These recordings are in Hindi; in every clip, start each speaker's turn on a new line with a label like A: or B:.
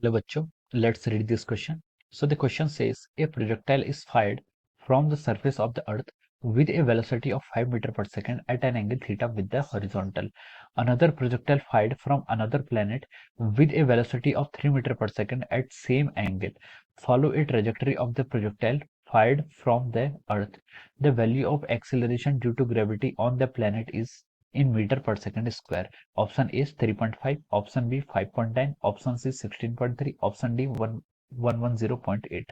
A: Hello bachcho, let's read this question. So the question says a projectile is fired from the surface of the earth with a velocity of 5 meter per second at an angle theta with the horizontal. Another projectile fired from another planet with a velocity of 3 meter per second at same angle. Follow a trajectory of the projectile fired from the earth. The value of acceleration due to gravity on the planet is in meter per second square. Option A 3.5, option B 5.9, option C 16.3, option D 110.8।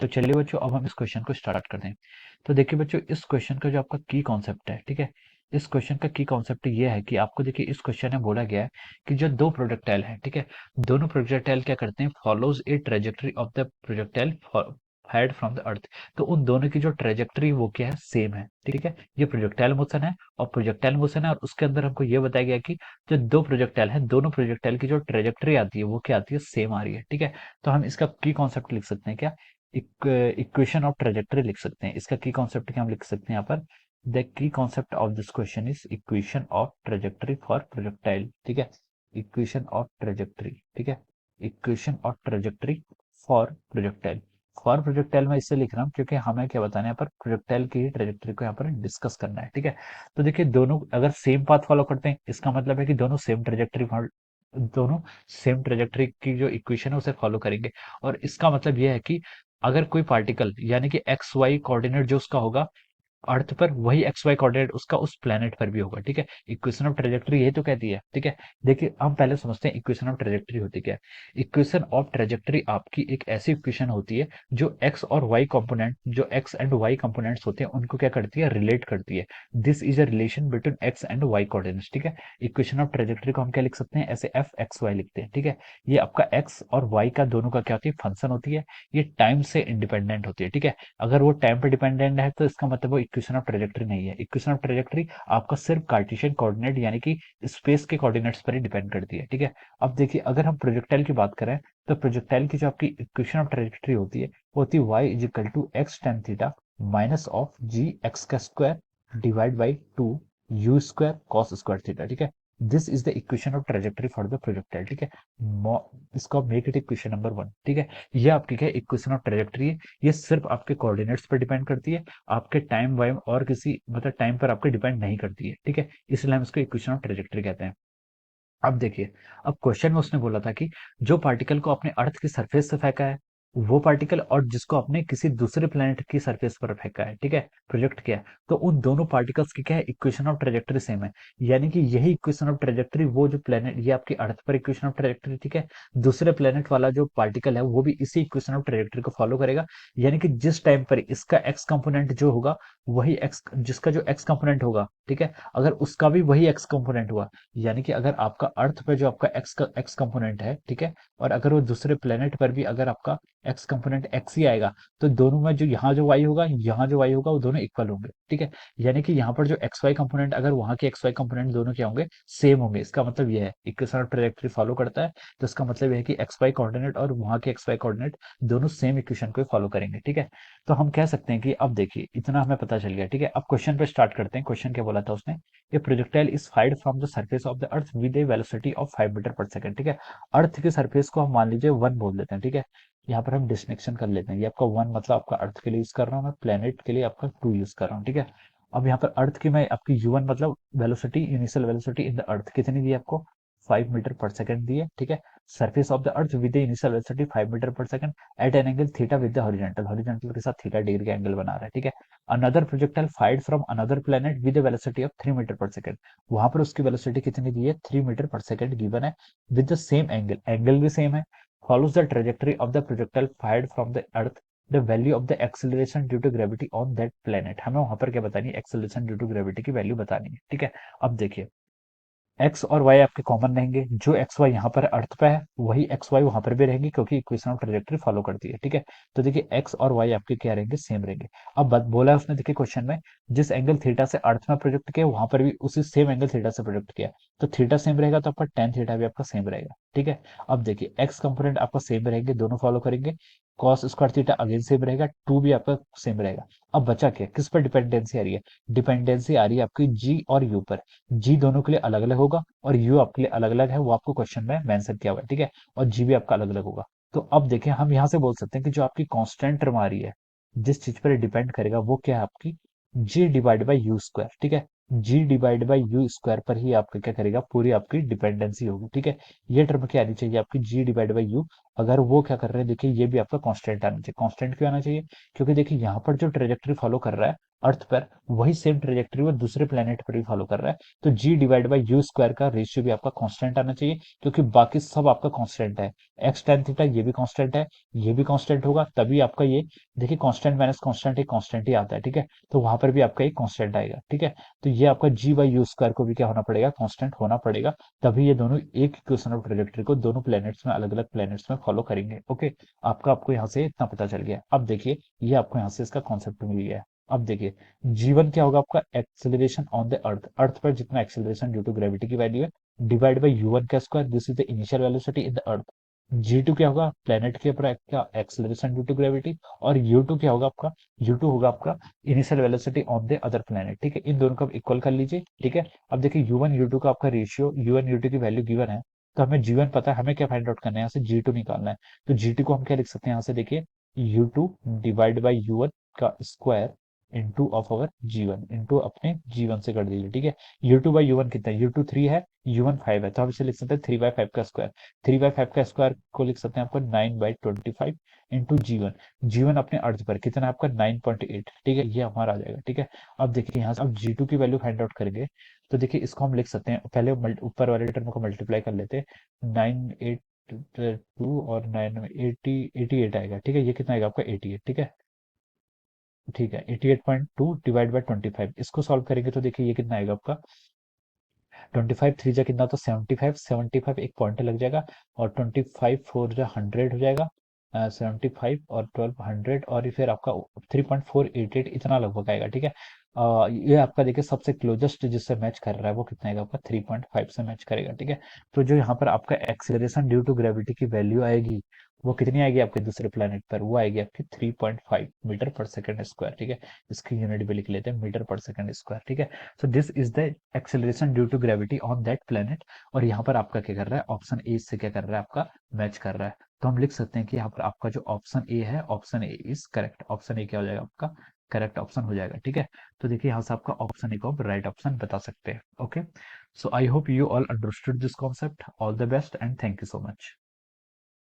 A: तो चलिए बच्चों अब हम इस क्वेश्चन को स्टार्ट करते हैं। तो देखिए बच्चों इस क्वेश्चन का जो आपका की कॉन्सेप्ट है, ठीक है, इस क्वेश्चन का की कॉन्सेप्ट ये है कि आपको देखिए इस क्वेश्चन में बोला गया है कि जो दो प्रोजेक्टाइल है, ठीक है, दोनों प्रोजेक्टाइल क्या करते हैं, follows A trajectory of the projectile fired from the earth. तो उन दोनों की जो ट्रेजेक्टरी वो क्या है, सेम है, ठीक है। ये प्रोजेक्टाइल मोशन है और प्रोजेक्टाइल मोशन है, और उसके अंदर हमको ये बताया गया कि जो दो प्रोजेक्टाइल है, दोनों प्रोजेक्टाइल की जो ट्रेजेक्टरी आती है वो क्या आती है, सेम आ रही है, ठीक है। तो हम इसका की कॉन्सेप्ट लिख सकते हैं क्या, इक्वेशन ऑफ ट्रेजेक्टरी लिख सकते हैं। इसका की कॉन्सेप्ट क्या हम लिख सकते हैं यहाँ पर, the key concept of this question is equation of trajectory for projectile, ठीक है, इक्वेशन ऑफ ट्रेजेक्टरी, ठीक है, equation of trajectory for projectile. For projectile में इससे लिख रहा हूँ क्योंकि हमें क्या बताना है यहाँ पर, प्रोजेक्टाइल की ट्रेजेक्टरी को यहाँ पर डिस्कस करना है, ठीक है। तो देखिए दोनों अगर सेम पाथ फॉलो करते हैं, इसका मतलब है कि दोनों सेम ट्रेजेक्टरी की जो इक्वेशन है उसे फॉलो करेंगे। और इसका मतलब यह है कि अगर कोई पार्टिकल यानी कि एक्स वाई कोऑर्डिनेट जो उसका होगा अर्थ पर, वही एक्स वाई कोऑर्डिनेट उसका उस प्लेनेट पर भी होगा, ठीक है। इक्वेशन ऑफ ट्रेजेक्टरी यही तो कहती है, ठीक है। देखिए हम पहले समझते हैं इक्वेशन ऑफ ट्रेजेक्टरी होती क्या है। इक्वेशन ऑफ ट्रेजेक्टरी आपकी एक ऐसी इक्वेशन होती है जो एक्स और वाई कंपोनेंट, जो एक्स एंड वाई कंपोनेंट्स होते हैं उनको क्या करती है, रिलेट करती है। This is a relation between X and Y coordinates, ठीक है। इक्वेशन ऑफ ट्रेजेक्टरी को हम क्या लिख सकते हैं, ऐसे एफ एक्स वाई लिखते हैं, ठीक है। ये आपका एक्स और वाई का दोनों का क्या होती है, फंक्शन होती है। ये टाइम से इंडिपेंडेंट होती है, ठीक है। अगर वो टाइम पे डिपेंडेंट है तो इसका मतलब वो इक्वेशन ऑफ ट्रेजेक्टरी नहीं है। इक्वेशन ऑफ ट्रेजेक्टरी आपका सिर्फ कार्टेशियन कोऑर्डिनेट यानी कि स्पेस के कोऑर्डिनेट्स पर ही डिपेंड करती है, ठीक है। अब देखिए अगर हम प्रोजेक्टाइल की बात करें तो प्रोजेक्टाइल की जो आपकी इक्वेशन ऑफ ट्रेजेक्टरी होती है वो होती है y is equal to x tan theta minus of g x का square divide by two u square cos square theta, ठीक है। This is the equation of trajectory for the projectile, ठीक है। इसको make it equation number one, ठीक है। ये आपकी क्या इक्वेशन ऑफ ट्रेजेक्टरी है। ये सिर्फ आपके कोऑर्डिनेट्स पर डिपेंड करती है, आपके टाइम वाइम और किसी मतलब टाइम पर आपके डिपेंड नहीं करती है, ठीक है। इसलिए हम इसको इक्वेशन ऑफ ट्रेजेक्टरी कहते हैं। अब देखिए, अब क्वेश्चन में उसने बोला था कि जो पार्टिकल को अपने अर्थ की सरफेस से फेंका है वो पार्टिकल, और जिसको अपने किसी दूसरे प्लेनेट की सरफेस पर फेंका है, ठीक है, प्रोजेक्ट किया है, तो उन दोनों पार्टिकल्स की क्या है, इक्वेशन ऑफ ट्रेजेक्टरी सेम है। यानी कि यही इक्वेशन ऑफ ट्रेजेक्टरी वो जो प्लेनेट, ये आपकी अर्थ पर इक्वेशन ऑफ ट्रेजेक्टरी, ठीक है, दूसरे प्लेनेट वाला जो पार्टिकल है वो भी इसी इक्वेशन ऑफ ट्रेजेक्टरी को फॉलो करेगा। यानी कि जिस टाइम पर इसका एक्स कंपोनेंट जो होगा वही एक्स, जिसका जो एक्स कंपोनेंट होगा, ठीक है, अगर उसका भी वही एक्स कंपोनेंट हुआ, यानी कि अगर आपका अर्थ पे जो आपका एक्स कंपोनेंट है, ठीक है, और अगर वो दूसरे प्लेनेट पर भी अगर आपका एक्स कंपोनेंट एक्स ही आएगा, तो दोनों में जो यहाँ जो वाई होगा, यहाँ जो वाई होगा, वो दोनों इक्वल होंगे, ठीक है। यानी कि यहाँ पर जो एक्स वाई कंपोनेंट, अगर वहां के एक्स वाई कंपोनेंट दोनों क्या होंगे, सेम होंगे। इसका मतलब ये है इक्वेशन ऑफ ट्रैजेक्टरी फॉलो करता है, तो इसका मतलब ये है कि एक्स वाई कोऑर्डिनेट और वहां के एक्स वाई कोऑर्डिनेट दोनों सेम इक्वेशन को फॉलो करेंगे, ठीक है। तो हम कह सकते हैं कि अब देखिए इतना हमें पता चल गया, ठीक है। अब क्वेश्चन पे स्टार्ट करते हैं। क्वेश्चन क्या बोला था उसने, a projectile is fired from the surface of the earth with a velocity of 5 metre पर सेकंड, ठीक है। अर्थ के सरफेस को हम मान लीजिए 1 बोल देते हैं, ठीक है। यहाँ पर हम डिस्टिंक्शन कर लेते हैं, ये आपका 1 मतलब आपका अर्थ के लिए यूज कर रहा हूँ मैं, प्लेनेट के लिए आपका 2 यूज कर रहा हूँ, ठीक है। अब यहाँ पर अर्थ की मैं आपकी u1 मतलब velocity, initial velocity in the अर्थ कितनी दी है आपको, 5 मीटर पर सेकंड दी है, ठीक है। Surface of the earth with initial velocity 5 metre पर second at an angle theta with the horizontal, horizontal के साथ थीटा डिग्री का एंगल बना रहा है, ठीक है। Another projectile fired from another planet with velocity of 3 metre पर सेकंड, वहां पर उसकी वेलोसिटी कितनी दी है, 3 मीटर पर सेकंड गिवन है, with the same angle, angle भी सेम है। follows the trajectory of the projectile fired from the earth, the value of the acceleration due to gravity on that planet। हमें वहां पर क्या बतानी है, acceleration due to gravity की वैल्यू बतानी है, ठीक है। अब देखिए एक्स और वाई आपके कॉमन रहेंगे, जो एक्स वाई यहाँ पर अर्थ पे है वही एक्स वाई वहां पर भी रहेंगे, क्योंकि इक्वेशन ऑफ ट्रेजेक्टरी फॉलो करती है, ठीक है। तो देखिए एक्स और वाई आपके क्या रहेंगे, सेम रहेंगे। अब बोला है उसने, देखिए क्वेश्चन में जिस एंगल थीटा से अर्थ में प्रोजेक्ट किया वहां पर भी उसी सेम एंगल थीटा से प्रोजेक्ट किया, तो थीटा सेम रहेगा तो आपका टेन थीटा भी आपका सेम रहेगा, ठीक है। अब देखिए एक्स कंपोनेंट आपका सेम रहेंगे, दोनों फॉलो करेंगे। Cos square theta again same रहेगा, टू भी आपका सेम रहेगा। अब बचा क्या, किस पर डिपेंडेंसी आ रही है? डिपेंडेंसी आ रही है आपकी जी और यू पर। जी दोनों के लिए अलग अलग होगा और यू आपके लिए अलग अलग है, वो आपको क्वेश्चन में मेंशन किया हुआ है, ठीक है। और जी भी आपका अलग अलग होगा। तो अब देखिए हम यहाँ से बोल सकते हैं कि जो आपकी कांस्टेंट टर्म आ रही है, जिस चीज पर डिपेंड करेगा वो क्या है आपकी, जी डिवाइड बाई यू स्क्वायर, ठीक है। जी डिवाइड बाई यू स्क्वायर पर ही आपका क्या करेगा, पूरी आपकी डिपेंडेंसी होगी, ठीक है। ये टर्म क्या आनी चाहिए आपकी, जी डिवाइड बाई यू। अगर वो क्या कर रहे हैं, देखिए ये भी आपका कांस्टेंट आना चाहिए। कांस्टेंट क्यों आना चाहिए? क्योंकि देखिए यहाँ पर जो ट्रेजेक्टरी फॉलो कर रहा है अर्थ पर, वही सेम ट्रेजेक्टरी वो दूसरे प्लेनेट पर भी फॉलो कर रहा है। तो जी डिवाइड बाई यू स्क्वायर का रेशियो भी आपका कांस्टेंट आना चाहिए, क्योंकि बाकी सब आपका कांस्टेंट है। एक्स टेन थीटा ये भी कांस्टेंट है, ये भी कांस्टेंट होगा, तभी आपका ये, देखिए कांस्टेंट माइनस कांस्टेंट एक कांस्टेंट ही आता है, ठीक है। तो वहां पर भी आपका एक कांस्टेंट आएगा, ठीक है। तो ये आपका जी बाई यू स्क्वायर को भी क्या होना पड़ेगा, कांस्टेंट होना पड़ेगा। तभी ये दोनों एक इक्वेशन ऑफ ट्रेजेक्टरी को दोनों प्लैनेट्स में, अलग अलग प्लैनेट्स में फॉलो करेंगे, ओके। आपको यहाँ से इतना पता चल गया। अब देखिए ये आपको यहाँ से इसका कॉन्सेप्ट मिल गया है। अब देखिए जीवन क्या होगा आपका, acceleration on the earth, earth पर जितना एक्सेलरेशन ड्यू टू ग्रेविटी की वैल्यू है, डिवाइड बाई यू वन का square, this is the initial velocity in the earth. G two क्या होगा, प्लेनेट के ऊपर क्या एक्सेलरेशन ड्यू टू ग्रेविटी। और यू टू क्या होगा आपका, यू टू होगा आपका initial velocity on the other planet, ठीक है। इन दोनों को आप इक्वल कर लीजिए, ठीक है। अब देखिए यू वन यू टू का आपका ratio, u one u two की वैल्यू गिवन है, तो हमें जी वन पता है, हमें क्या फाइंड आउट करना है, यहाँ से जी टू निकालना है। तो जी टू को हम क्या लिख सकते हैं, यहाँ से देखिए u two divide by u one का square into of our g one, into अपने जी वन से कर दीजिए, ठीक है। U two by u one कितना है, यू टू थ्री है, यू वन फाइव है, तो हम इसे लिख सकते हैं थ्री बाई फाइव का स्क्वायर। थ्री बाई फाइव का स्क्वायर को लिख सकते हैं आपको nine by twenty five into g one. Ji one अपने अर्थ पर कितना है आपका 9.8, ठीक है, ये हमारा आ जाएगा, ठीक है। अब देखिए यहाँ से अब जी टू की वैल्यू फाइंड आउट करेंगे, तो देखिए इसको हम लिख सकते हैं, पहले ऊपर वाले टर्म को मल्टीप्लाई कर लेते हैं, 982 और 988 आएगा, ठीक है। ये कितना आएगा आपका 88, ठीक है। ठीक है 88.2 डिवाइड बाई 25, इसको सॉल्व करेंगे तो देखिए ये कितना आएगा आपका, 25 थ्री जा कितना, तो 75, 75 एक पॉइंट लग जाएगा, और 25 फोर जा 100 हो जाएगा, 75 और 12 100, और ये फिर आपका 3.488 इतना लगभग आएगा, ठीक है। ये आपका देखिए सबसे क्लोजेस्ट जिससे मैच कर रहा है वो कितना आएगा आपका, 3.5 से मैच करेगा, ठीक है। तो जो यहाँ पर आपका एक्सेलरेशन ड्यू टू ग्रेविटी की वैल्यू आएगी, वो कितनी आएगी आपके दूसरे प्लेनेट पर, वो आएगी आपकी 3.5 मीटर पर सेकंड स्क्वायर, ठीक है। इसकी यूनिट भी लिख लेते हैं, मीटर पर सेकंड स्क्वायर, ठीक है। So this is the acceleration due to gravity on that planet. और यहाँ पर आपका क्या कर रहा है, ऑप्शन ए से क्या कर रहा है आपका, मैच कर रहा है। तो हम लिख सकते हैं कि यहाँ पर आपका जो ऑप्शन ए है, option A is correct. Option A क्या हो जाएगा आपका, करेक्ट ऑप्शन हो जाएगा, ठीक है। तो देखिए यहाँ से आपका ऑप्शन ए को आप राइट ऑप्शन बता सकते हैं, okay. So I hope you all understood this concept. All the best and thank you so much.